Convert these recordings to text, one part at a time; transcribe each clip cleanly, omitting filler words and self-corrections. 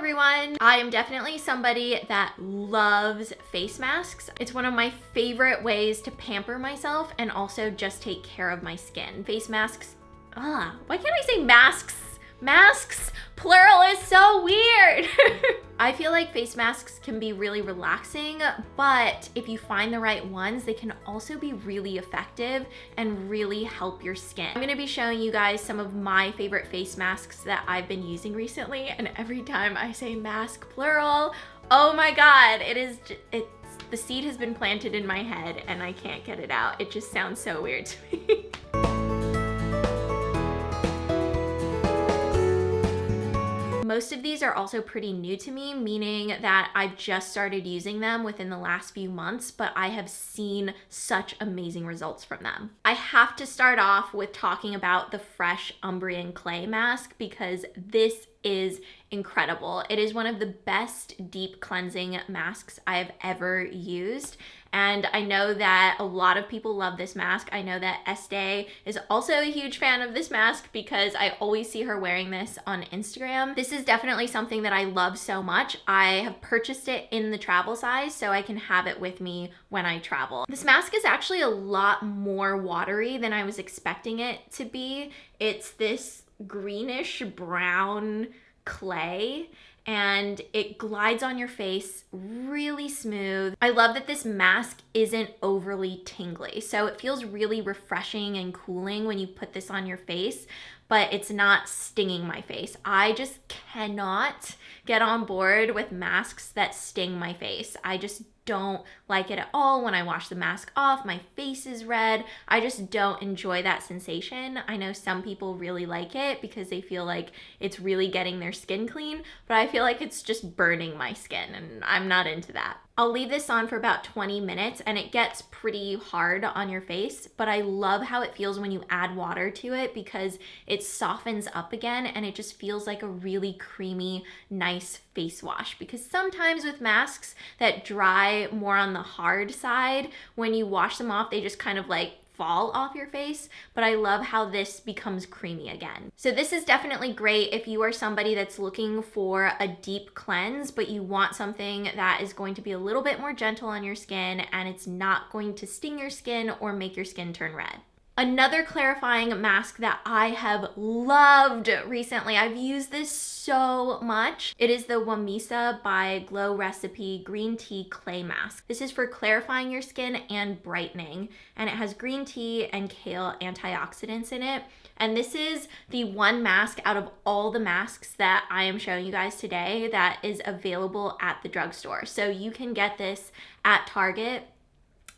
everyone! I am definitely somebody that loves face masks. It's one of my favorite ways to pamper myself and also just take care of my skin. Face masks, why can't I say masks? Masks, plural is so weird. I feel like face masks can be really relaxing, but if you find the right ones, they can also be really effective and really help your skin. I'm gonna be showing you guys some of my favorite face masks that I've been using recently, and every time I say mask plural, oh my God, the seed has been planted in my head and I can't get it out. It just sounds so weird to me. Most of these are also pretty new to me, meaning that I've just started using them within the last few months, but I have seen such amazing results from them. I have to start off with talking about the fresh Umbrian clay mask because this is incredible. It is one of the best deep cleansing masks I have ever used. And I know that a lot of people love this mask. I know that Estee is also a huge fan of this mask because I always see her wearing this on Instagram. This is definitely something that I love so much. I have purchased it in the travel size so I can have it with me when I travel. This mask is actually a lot more watery than I was expecting it to be. It's this greenish brown clay and it glides on your face really smooth. I love that this mask isn't overly tingly, so it feels really refreshing and cooling when you put this on your face, but it's not stinging my face. I just cannot get on board with masks that sting my face. I just don't like it at all. When I wash the mask off, my face is red. I just don't enjoy that sensation. I know some people really like it because they feel like it's really getting their skin clean, but I feel like it's just burning my skin and I'm not into that. I'll leave this on for about 20 minutes and it gets pretty hard on your face, but I love how it feels when you add water to it because it softens up again and it just feels like a really creamy, nice face wash. Because sometimes with masks that dry more on the hard side, when you wash them off, they just kind of like fall off your face, but I love how this becomes creamy again. So this is definitely great if you are somebody that's looking for a deep cleanse, but you want something that is going to be a little bit more gentle on your skin and it's not going to sting your skin or make your skin turn red. Another clarifying mask that I have loved recently, I've used this so much. It is the Whamisa by Glow Recipe Green Tea Clay Mask. This is for clarifying your skin and brightening, and it has green tea and kale antioxidants in it. And this is the one mask out of all the masks that I am showing you guys today that is available at the drugstore. So you can get this at Target.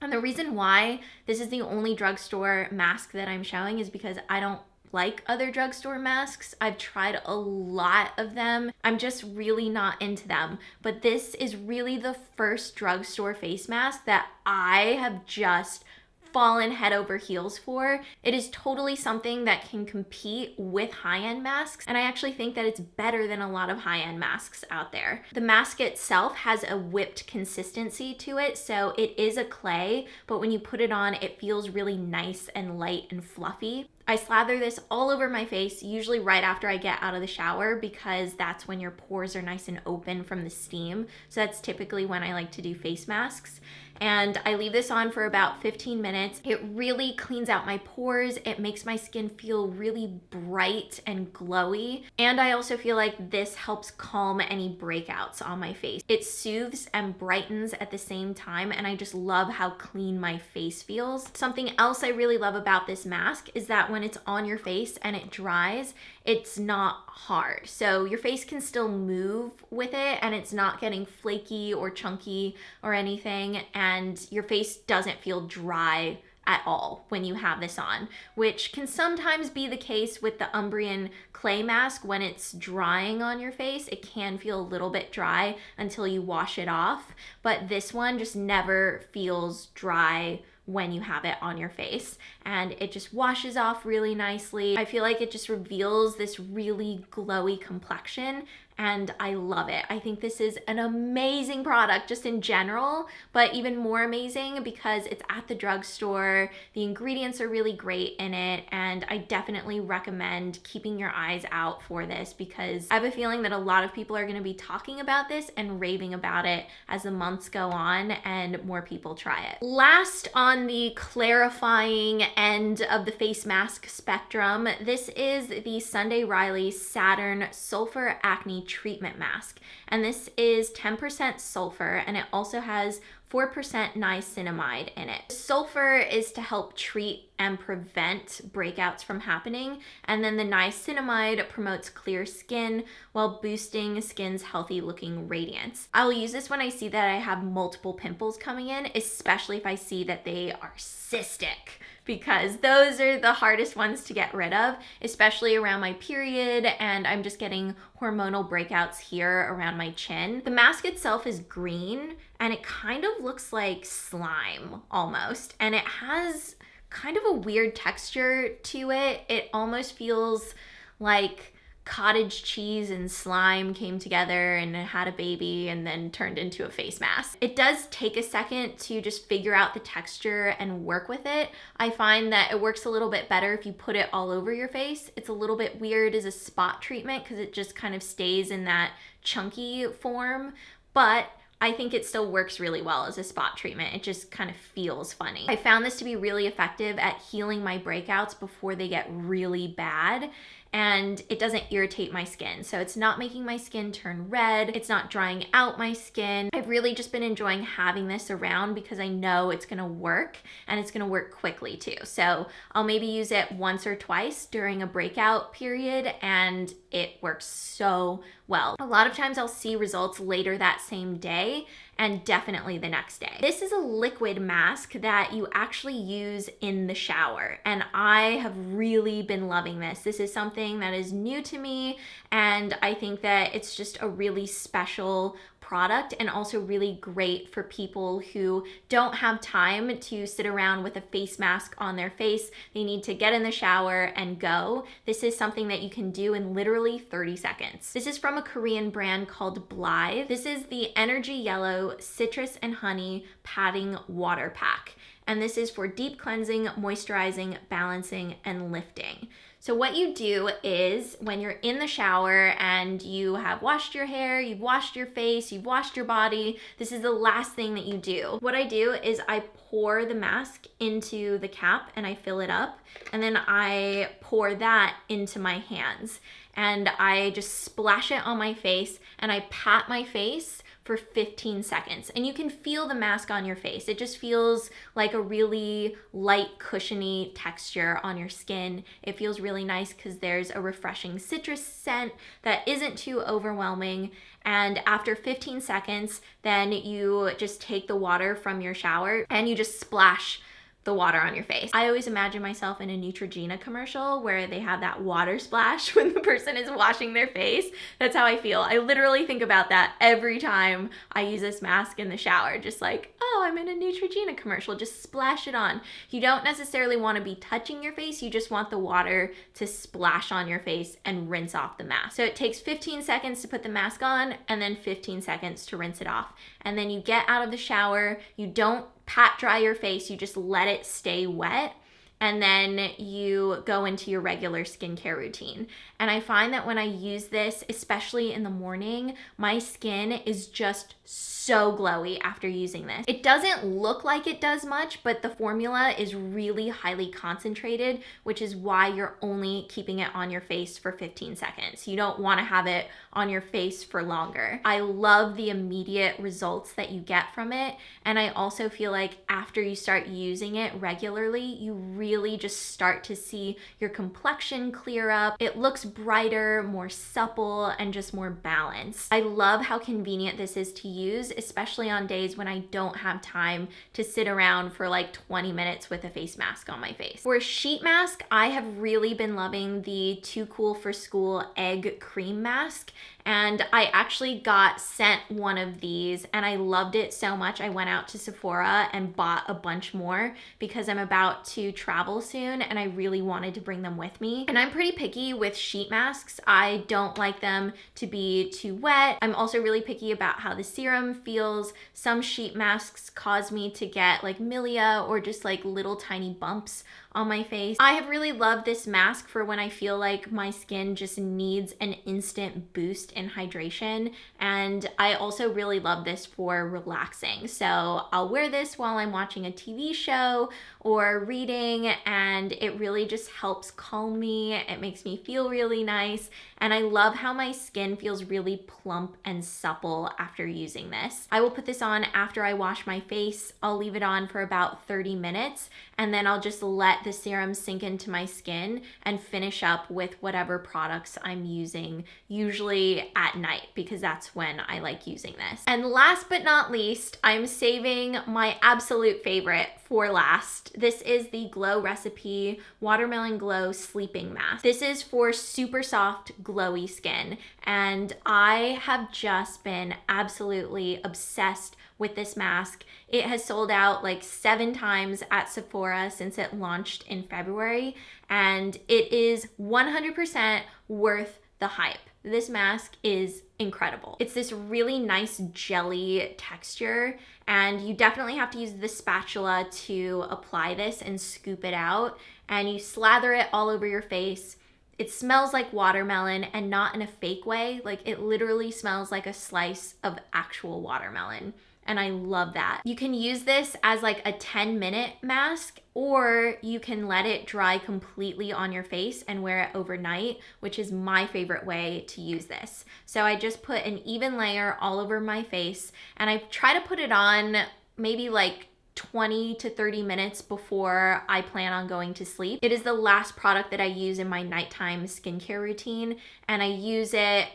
And the reason why this is the only drugstore mask that I'm showing is because I don't like other drugstore masks. I've tried a lot of them. I'm just really not into them. But this is really the first drugstore face mask that I have just fallen head over heels for. It is totally something that can compete with high-end masks, and I actually think that it's better than a lot of high-end masks out there. The mask itself has a whipped consistency to it, so it is a clay, but when you put it on, it feels really nice and light and fluffy. I slather this all over my face, usually right after I get out of the shower because that's when your pores are nice and open from the steam. So that's typically when I like to do face masks. And I leave this on for about 15 minutes. It really cleans out my pores. It makes my skin feel really bright and glowy. And I also feel like this helps calm any breakouts on my face. It soothes and brightens at the same time, and I just love how clean my face feels. Something else I really love about this mask is that when it's on your face and it dries, it's not hard. So your face can still move with it and it's not getting flaky or chunky or anything, and your face doesn't feel dry at all when you have this on, which can sometimes be the case with the Umbrian clay mask. When it's drying on your face, it can feel a little bit dry until you wash it off, but this one just never feels dry when you have it on your face, and it just washes off really nicely. I feel like it just reveals this really glowy complexion, and I love it. I think this is an amazing product just in general, but even more amazing because it's at the drugstore. The ingredients are really great in it, and I definitely recommend keeping your eyes out for this because I have a feeling that a lot of people are going to be talking about this and raving about it as the months go on and more people try it. Last on the clarifying end of the face mask spectrum, this is the Sunday Riley Saturn Sulfur Acne Treatment Mask. And this is 10% sulfur, and it also has 4% niacinamide in it. Sulfur is to help treat and prevent breakouts from happening, and then the niacinamide promotes clear skin while boosting skin's healthy looking radiance. I'll use this when I see that I have multiple pimples coming in, especially if I see that they are cystic, because those are the hardest ones to get rid of, especially around my period, and I'm just getting hormonal breakouts here around my chin. The mask itself is green, and it kind of looks like slime almost, and it has kind of a weird texture to it. It almost feels like cottage cheese and slime came together and had a baby and then turned into a face mask. It does take a second to just figure out the texture and work with it. I find that it works a little bit better if you put it all over your face. It's a little bit weird as a spot treatment because it just kind of stays in that chunky form, but I think it still works really well as a spot treatment. It just kind of feels funny. I found this to be really effective at healing my breakouts before they get really bad, and it doesn't irritate my skin. So it's not making my skin turn red. It's not drying out my skin. I've really just been enjoying having this around because I know it's gonna work, and it's gonna work quickly too. So I'll maybe use it once or twice during a breakout period, and it works so well. A lot of times I'll see results later that same day and definitely the next day. This is a liquid mask that you actually use in the shower, and I have really been loving this. This is something that is new to me, and I think that it's just a really special product and also really great for people who don't have time to sit around with a face mask on their face. They need to get in the shower and go. This is something that you can do in literally 30 seconds. This is from a Korean brand called Blithe. This is the Energy Yellow Citrus and Honey Padding Water Pack. And this is for deep cleansing, moisturizing, balancing, and lifting. So what you do is when you're in the shower and you have washed your hair, you've washed your face, you've washed your body, this is the last thing that you do. What I do is I pour the mask into the cap and I fill it up, and then I pour that into my hands, and I just splash it on my face, and I pat my face for 15 seconds. And you can feel the mask on your face. It just feels like a really light, cushiony texture on your skin. It feels really nice because there's a refreshing citrus scent that isn't too overwhelming. And after 15 seconds, then you just take the water from your shower and you just splash the water on your face. I always imagine myself in a Neutrogena commercial where they have that water splash when the person is washing their face. That's how I feel. I literally think about that every time I use this mask in the shower. Just like, oh, I'm in a Neutrogena commercial, just splash it on. You don't necessarily want to be touching your face. You just want the water to splash on your face and rinse off the mask. So it takes 15 seconds to put the mask on and then 15 seconds to rinse it off. And then you get out of the shower. You don't pat dry your face, you just let it stay wet, and then you go into your regular skincare routine. And I find that when I use this, especially in the morning, my skin is just so glowy after using this. It doesn't look like it does much, but the formula is really highly concentrated, which is why you're only keeping it on your face for 15 seconds. You don't want to have it on your face for longer. I love the immediate results that you get from it, and I also feel like after you start using it regularly, you really just start to see your complexion clear up. It looks brighter, more supple, and just more balanced. I love how convenient this is to use, especially on days when I don't have time to sit around for like 20 minutes with a face mask on my face. For a sheet mask, I have really been loving the Too Cool for School Egg Cream Mask. And I actually got sent one of these and I loved it so much. I went out to Sephora and bought a bunch more because I'm about to try travel soon and I really wanted to bring them with me. And I'm pretty picky with sheet masks. I don't like them to be too wet. I'm also really picky about how the serum feels. Some sheet masks cause me to get like milia or just like little tiny bumps on my face. I have really loved this mask for when I feel like my skin just needs an instant boost in hydration. And I also really love this for relaxing. So I'll wear this while I'm watching a TV show or reading, and it really just helps calm me. It makes me feel really nice. And I love how my skin feels really plump and supple after using this. I will put this on after I wash my face. I'll leave it on for about 30 minutes, and then I'll just let the serum sink into my skin and finish up with whatever products I'm using, usually at night, because that's when I like using this. And last but not least, I'm saving my absolute favorite for last. This is the Glow Recipe Watermelon Glow Sleeping Mask. This is for super soft, glowy skin, and I have just been absolutely obsessed with this mask. It has sold out like 7 times at Sephora since it launched in February, and it is 100% worth the hype. This mask is incredible. It's this really nice jelly texture, and you definitely have to use the spatula to apply this and scoop it out, and you slather it all over your face. It smells like watermelon, and not in a fake way. Like, it literally smells like a slice of actual watermelon. And I love that. You can use this as like a 10-minute mask, or you can let it dry completely on your face and wear it overnight, which is my favorite way to use this. So I just put an even layer all over my face, and I try to put it on maybe like 20 to 30 minutes before I plan on going to sleep. It is the last product that I use in my nighttime skincare routine, and I use it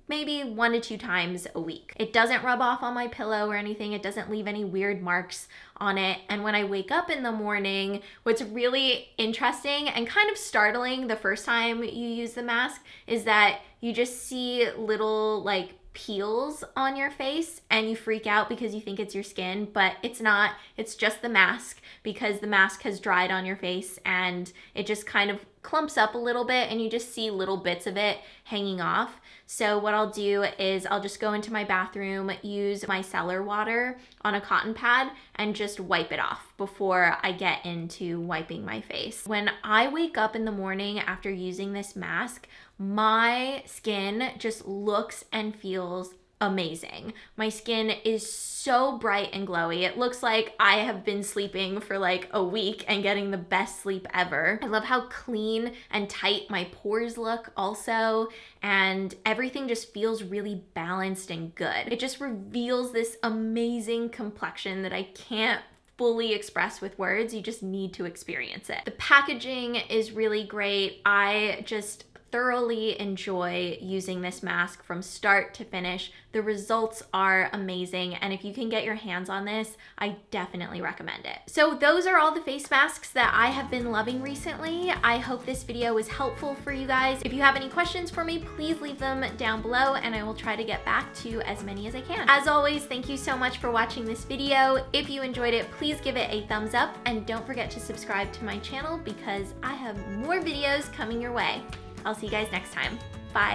maybe 1 to 2 times a week. It doesn't rub off on my pillow or anything. It doesn't leave any weird marks on it. And when I wake up in the morning, what's really interesting and kind of startling the first time you use the mask is that you just see little like peels on your face, and you freak out because you think it's your skin, but it's not. It's just the mask, because the mask has dried on your face and it just kind of clumps up a little bit, and you just see little bits of it hanging off. So what I'll do is I'll just go into my bathroom, use micellar water on a cotton pad, and just wipe it off before I get into wiping my face. When I wake up in the morning after using this mask, my skin just looks and feels amazing. My skin is so bright and glowy. It looks like I have been sleeping for like a week and getting the best sleep ever. I love how clean and tight my pores look also, and everything just feels really balanced and good. It just reveals this amazing complexion that I can't fully express with words. You just need to experience it. The packaging is really great. I just thoroughly enjoy using this mask from start to finish. The results are amazing, and if you can get your hands on this, I definitely recommend it. So those are all the face masks that I have been loving recently. I hope this video was helpful for you guys. If you have any questions for me, please leave them down below, and I will try to get back to as many as I can. As always, thank you so much for watching this video. If you enjoyed it, please give it a thumbs up, and don't forget to subscribe to my channel because I have more videos coming your way. I'll see you guys next time. Bye.